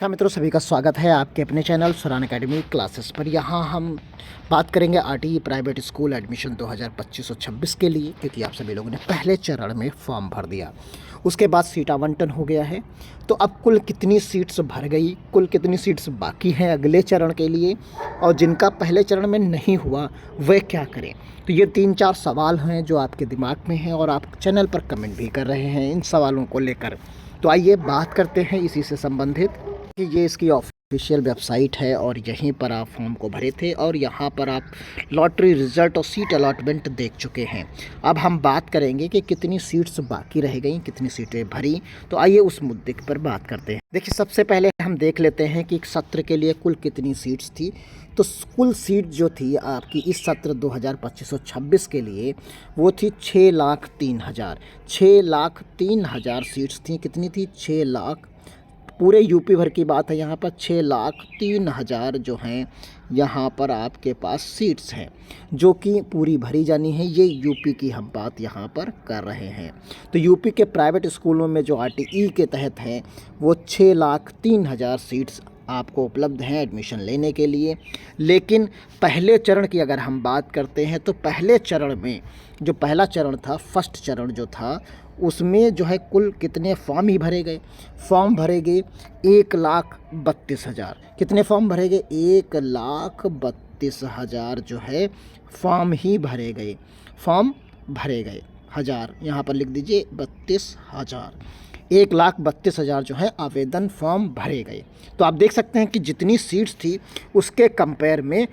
नमस्कार मित्रों, सभी का स्वागत है आपके अपने चैनल सुरान एकेडमी क्लासेस पर। यहाँ हम बात करेंगे आरटीई प्राइवेट स्कूल एडमिशन 2025-26 के लिए, क्योंकि आप सभी लोगों ने पहले चरण में फॉर्म भर दिया। उसके बाद सीट आवंटन हो गया है। तो अब कुल कितनी सीट्स भर गई, कुल कितनी सीट्स बाकी हैं अगले चरण के लिए, और जिनका पहले चरण में नहीं हुआ वह क्या करें। तो ये 3-4 सवाल हैं जो आपके दिमाग में हैं और आप चैनल पर कमेंट भी कर रहे हैं इन सवालों को लेकर। तो आइए बात करते हैं इसी से संबंधित कि ये इसकी ऑफिशियल वेबसाइट है और यहीं पर आप फॉर्म को भरे थे और यहाँ पर आप लॉटरी रिज़ल्ट और सीट अलॉटमेंट देख चुके हैं। अब हम बात करेंगे कि कितनी सीट्स बाकी रह गई, कितनी सीटें भरी। तो आइए उस मुद्दे पर बात करते हैं। देखिए, सबसे पहले हम देख लेते हैं कि सत्र के लिए कुल कितनी सीट्स थी। तो कुल सीट जो थी आपकी इस सत्र 2025-26 के लिए वो थी 6,03,000। 6,03,000 सीट्स थी। कितनी थी? 6 लाख। पूरे यूपी भर की बात है यहाँ पर। 6,03,000 जो हैं यहाँ पर आपके पास सीट्स हैं जो कि पूरी भरी जानी है। ये यूपी की हम बात यहाँ पर कर रहे हैं। तो यूपी के प्राइवेट स्कूलों में जो आरटीई के तहत हैं वो 6,03,000 सीट्स आपको उपलब्ध हैं एडमिशन लेने के लिए। लेकिन पहले चरण की अगर हम बात करते हैं तो पहले चरण में जो पहला चरण था, फर्स्ट चरण जो था, उसमें जो है कुल कितने फॉर्म ही भरे गए। फॉर्म भरे गए 1,32,000। कितने फॉर्म भरे गए? 1,32,000 जो है फॉर्म ही भरे गए। फॉर्म भरे गए हज़ार, यहाँ पर लिख दीजिए 32,000। 1,32,000 जो है आवेदन फॉर्म भरे गए। तो आप देख सकते हैं कि जितनी सीट्स थी उसके कंपेयर में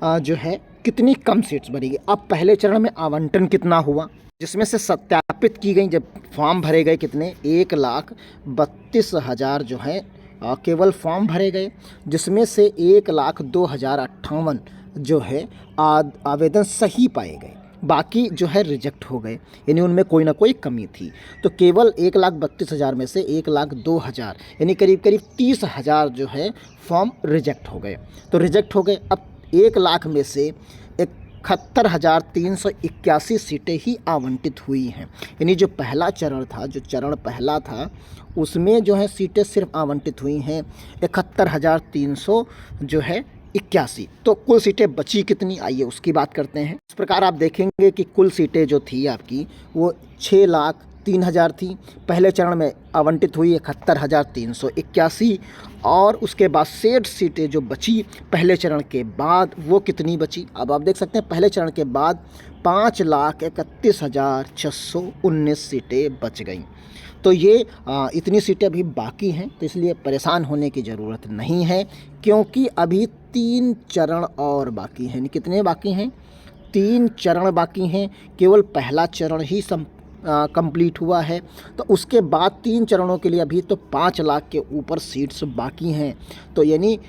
जो है कितनी कम सीट्स भरी गई। अब पहले चरण में आवंटन कितना हुआ, जिसमें से सत्यापित की गई, जब फॉर्म भरे गए कितने? 1,32,000 जो है केवल फॉर्म भरे गए, जिसमें से 1,02,058 जो है आवेदन सही पाए गए। बाकी जो है रिजेक्ट हो गए, यानी उनमें कोई ना कोई कमी थी। तो केवल 1,32,000 में से 1,02,000 यानी करीब करीब 30,000 जो है फॉर्म रिजेक्ट हो गए। तो रिजेक्ट हो गए। अब 1 लाख में से 71,381 सीटें ही आवंटित हुई हैं। यानी जो पहला चरण था, जो चरण पहला था, उसमें जो है सीटें सिर्फ आवंटित हुई हैं 71,300 जो है 81। तो कुल सीटें बची कितनी, आइए उसकी बात करते हैं। इस प्रकार आप देखेंगे कि कुल सीटें जो थी आपकी वो 6,03,000 थी। पहले चरण में आवंटित हुई 71,381 और उसके बाद 60 सीटें जो बची पहले चरण के बाद वो कितनी बची। अब आप देख सकते हैं पहले चरण के बाद 5,31,619 सीटें बच गईं। तो ये इतनी सीटें अभी बाकी हैं, तो इसलिए परेशान होने की ज़रूरत नहीं है, क्योंकि अभी 3 चरण और बाकी हैं। कितने बाकी हैं? 3 चरण बाकी हैं। केवल पहला चरण ही कंप्लीट हुआ है। तो उसके बाद 3 चरणों के लिए अभी तो 5 लाख के ऊपर सीट्स बाकी हैं। तो यानी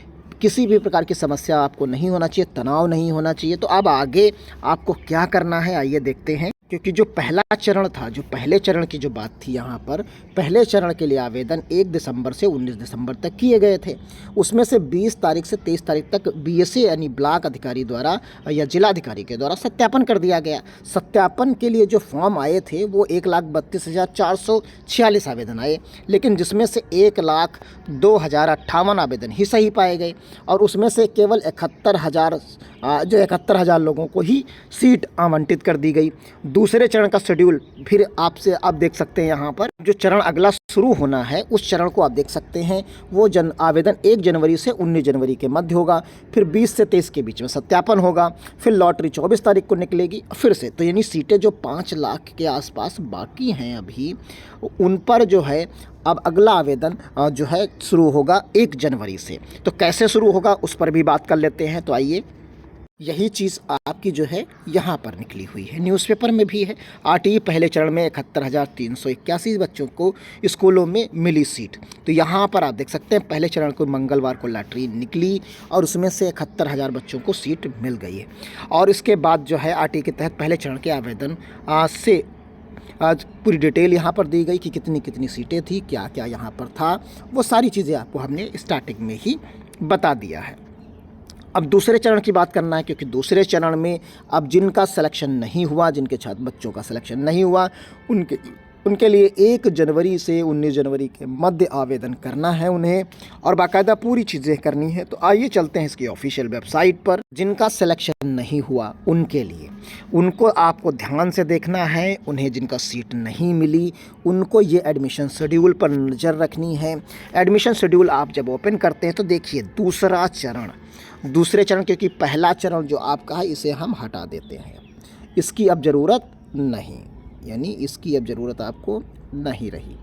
किसी भी प्रकार की समस्या आपको नहीं होना चाहिए, तनाव नहीं होना चाहिए। तो अब आगे आपको क्या करना है, आइए देखते हैं। क्योंकि जो पहला चरण था, जो पहले चरण की जो बात थी यहाँ पर, पहले चरण के लिए आवेदन 1 दिसंबर से 19 दिसंबर तक किए गए थे। उसमें से 20 तारीख से 23 तारीख तक बीएसए यानी ब्लॉक अधिकारी द्वारा या जिला अधिकारी के द्वारा सत्यापन कर दिया गया। सत्यापन के लिए जो फॉर्म आए थे वो 1,32,446 आवेदन आए, लेकिन जिसमें से 1,02,058 आवेदन ही सही पाए गए और उसमें से केवल 71,000 लोगों को ही सीट आवंटित कर दी गई। दूसरे चरण का शेड्यूल फिर आपसे आप देख सकते हैं। यहाँ पर जो चरण अगला शुरू होना है उस चरण को आप देख सकते हैं। वो आवेदन 1 जनवरी से 19 जनवरी के मध्य होगा। फिर 20 से 23 के बीच में सत्यापन होगा। फिर लॉटरी 24 तारीख को निकलेगी फिर से। तो यानी सीटें जो 5 लाख के आसपास बाकी हैं अभी, उन पर जो है अब अगला आवेदन जो है शुरू होगा 1 जनवरी से। तो कैसे शुरू होगा उस पर भी बात कर लेते हैं। तो आइए, यही चीज़ आपकी जो है यहाँ पर निकली हुई है, न्यूज़पेपर में भी है। आरटीई पहले चरण में 71,381 बच्चों को स्कूलों में मिली सीट। तो यहाँ पर आप देख सकते हैं पहले चरण को मंगलवार को लॉटरी निकली और उसमें से 71,000 बच्चों को सीट मिल गई है। और इसके बाद जो है आरटीई के तहत पहले चरण के आवेदन से आज पूरी डिटेल यहाँ पर दी गई कि कितनी कितनी सीटें थी, क्या क्या यहाँ पर था, वो सारी चीज़ें आपको हमने स्टार्टिंग में ही बता दिया है। अब दूसरे चरण की बात करना है, क्योंकि दूसरे चरण में अब जिनका सिलेक्शन नहीं हुआ, जिनके छात्र बच्चों का सिलेक्शन नहीं हुआ, उनके उनके लिए 1 जनवरी से 19 जनवरी के मध्य आवेदन करना है उन्हें और बाकायदा पूरी चीज़ें करनी है। तो आइए चलते हैं इसकी ऑफिशियल वेबसाइट पर। जिनका सिलेक्शन नहीं हुआ उनके लिए, उनको आपको ध्यान से देखना है। उन्हें जिनका सीट नहीं मिली उनको ये एडमिशन शेड्यूल पर नज़र रखनी है। एडमिशन शेड्यूल आप जब ओपन करते हैं तो देखिए दूसरे चरण, क्योंकि पहला चरण जो आपका है इसे हम हटा देते हैं, इसकी अब ज़रूरत नहीं, यानी इसकी अब ज़रूरत आपको नहीं रही,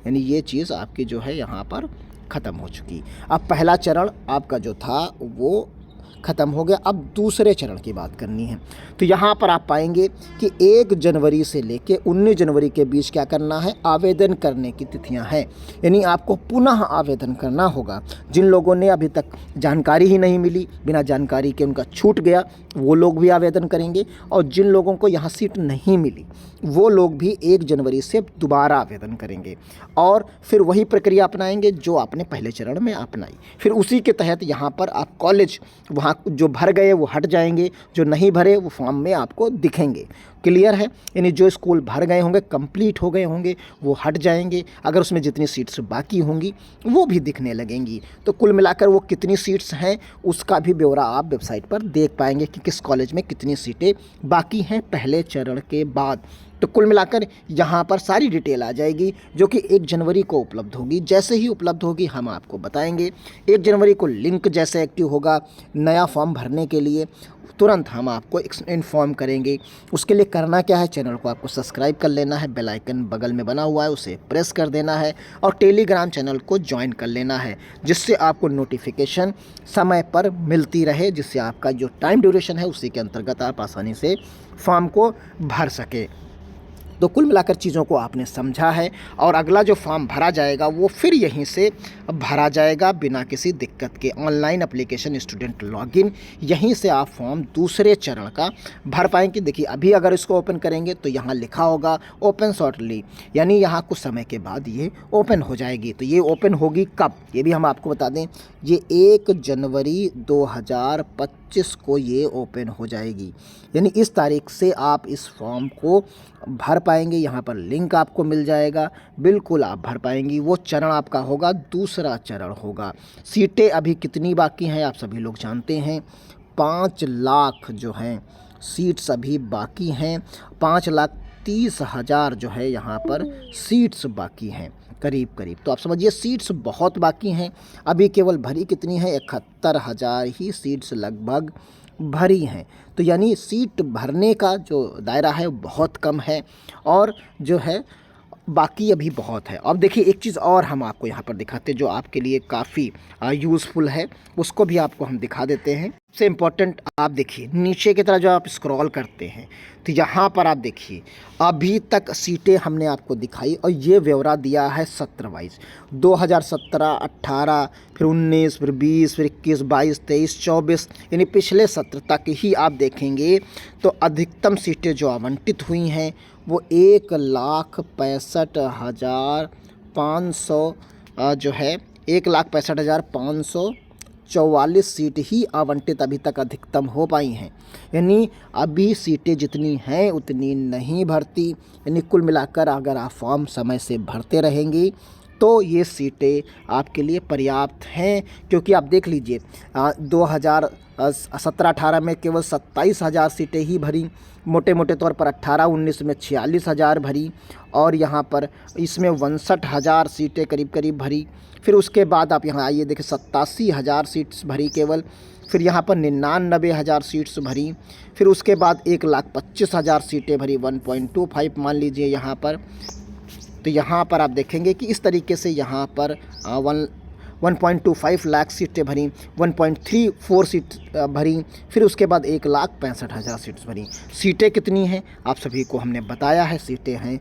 यानी ये चीज़ आपकी जो है यहाँ पर ख़त्म हो चुकी। अब पहला चरण आपका जो था वो ख़त्म हो गया। अब दूसरे चरण की बात करनी है। तो यहाँ पर आप पाएंगे कि 1 जनवरी से लेके 19 जनवरी के बीच क्या करना है, आवेदन करने की तिथियाँ हैं। यानी आपको पुनः आवेदन करना होगा। जिन लोगों ने अभी तक जानकारी ही नहीं मिली, बिना जानकारी के उनका छूट गया, वो लोग भी आवेदन करेंगे। और जिन लोगों को यहाँ सीट नहीं मिली वो लोग भी 1 जनवरी से दोबारा आवेदन करेंगे और फिर वही प्रक्रिया अपनाएंगे जो आपने पहले चरण में अपनाई। फिर उसी के तहत यहाँ पर आप कॉलेज वहाँ जो भर गए वो हट जाएंगे, जो नहीं भरे वो फॉर्म में आपको दिखेंगे। क्लियर है? यानी जो स्कूल भर गए होंगे, कंप्लीट हो गए होंगे, वो हट जाएंगे। अगर उसमें जितनी सीट्स बाकी होंगी वो भी दिखने लगेंगी। तो कुल मिलाकर वो कितनी सीट्स हैं उसका भी ब्यौरा आप वेबसाइट पर देख पाएंगे कि किस कॉलेज में कितनी सीटें बाकी हैं पहले चरण के बाद। तो कुल मिलाकर यहाँ पर सारी डिटेल आ जाएगी जो कि 1 जनवरी को उपलब्ध होगी। जैसे ही उपलब्ध होगी हम आपको बताएंगे। 1 जनवरी को लिंक जैसे एक्टिव होगा नया फॉर्म भरने के लिए, तुरंत हम आपको इन्फॉर्म करेंगे। उसके लिए करना क्या है, चैनल को आपको सब्सक्राइब कर लेना है, बेल आइकन बगल में बना हुआ है उसे प्रेस कर देना है और टेलीग्राम चैनल को ज्वाइन कर लेना है, जिससे आपको नोटिफिकेशन समय पर मिलती रहे, जिससे आपका जो टाइम ड्यूरेशन है उसी के अंतर्गत आप आसानी से फॉर्म को भर सके। तो कुल मिलाकर चीज़ों को आपने समझा है और अगला जो फॉर्म भरा जाएगा वो फिर यहीं से भरा जाएगा बिना किसी दिक्कत के। ऑनलाइन एप्लीकेशन स्टूडेंट लॉगिन, यहीं से आप फॉर्म दूसरे चरण का भर पाएंगे। देखिए अभी अगर इसको ओपन करेंगे तो यहाँ लिखा होगा ओपन शॉर्टली, यानी यहाँ कुछ समय के बाद ये ओपन हो जाएगी। तो ये ओपन होगी कब, ये भी हम आपको बता दें, ये 1 जनवरी 2025 को ये ओपन हो जाएगी। यानी इस तारीख से आप इस फॉर्म को भर पाएंगे। यहाँ पर लिंक आपको मिल जाएगा, बिल्कुल आप भर पाएंगी। वो चरण आपका होगा, दूसरा चरण होगा। सीटें अभी कितनी बाकी हैं आप सभी लोग जानते हैं, 5 लाख जो हैं सीट्स अभी बाकी हैं। 5,30,000 जो है यहाँ पर सीट्स बाकी हैं करीब। तो आप समझिए सीट्स बहुत बाकी हैं। अभी केवल भरी कितनी है, 71,000 ही सीट्स लगभग भरी हैं। तो यानी सीट भरने का जो दायरा है वो बहुत कम है और जो है बाकी अभी बहुत है। अब देखिए एक चीज़ और हम आपको यहाँ पर दिखाते हैं जो आपके लिए काफ़ी यूज़फुल है, उसको भी आपको हम दिखा देते हैं। सबसे इम्पोर्टेंट आप देखिए नीचे की तरह जो आप स्क्रॉल करते हैं तो यहाँ पर आप देखिए अभी तक सीटें हमने आपको दिखाई और ये ब्यौरा दिया है सत्र वाइज, 2017, 18, फिर 19, फिर 20, फिर 21, 22, 23, 24, यानी पिछले सत्र तक ही आप देखेंगे तो अधिकतम सीटें जो आवंटित हुई हैं वो 1,65,500 जो है 1,65,544 सीट ही आवंटित अभी तक अधिकतम हो पाई हैं। यानी अभी सीटें जितनी हैं उतनी नहीं भरती। यानी कुल मिलाकर अगर आप फॉर्म समय से भरते रहेंगी तो ये सीटें आपके लिए पर्याप्त हैं। क्योंकि आप देख लीजिए 2017-18 में केवल 27,000 सीटें ही भरी, मोटे तौर पर 18-19 में 46,000 भरी और यहाँ पर इसमें 62,000 सीटें करीब भरी। फिर उसके बाद आप यहाँ आइए देखिए 87,000 सीट्स भरी केवल, फिर यहाँ पर 99,000 सीट्स भरी, फिर उसके बाद 1,25,000 सीटें भरी, 1.25 मान लीजिए यहाँ पर। तो यहाँ पर आप देखेंगे कि इस तरीके से यहाँ पर 1.25 लाख सीटें भरी, 1.34 सीट भरी, फिर उसके बाद 1,65,000 सीट्स भरी। सीटें कितनी हैं आप सभी को हमने बताया है, सीटें हैं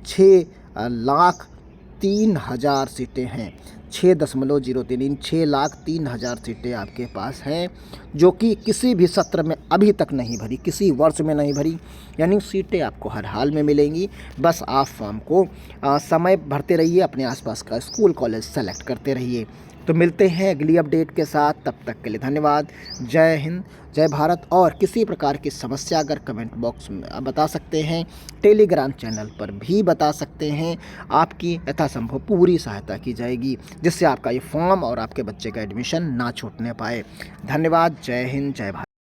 6,03,000 सीटें हैं, 6.03, 6,03,000 सीटें आपके पास हैं जो कि किसी भी सत्र में अभी तक नहीं भरी, किसी वर्ष में नहीं भरी। यानी सीटें आपको हर हाल में मिलेंगी। बस आप फॉर्म को समय भरते रहिए, अपने आसपास का स्कूल कॉलेज सेलेक्ट करते रहिए। तो मिलते हैं अगली अपडेट के साथ, तब तक के लिए धन्यवाद। जय हिंद, जय भारत। और किसी प्रकार की समस्या अगर कमेंट बॉक्स में आप बता सकते हैं, टेलीग्राम चैनल पर भी बता सकते हैं। आपकी यथासंभव पूरी सहायता की जाएगी, जिससे आपका ये फॉर्म और आपके बच्चे का एडमिशन ना छूटने पाए। धन्यवाद। जय हिंद, जय भारत।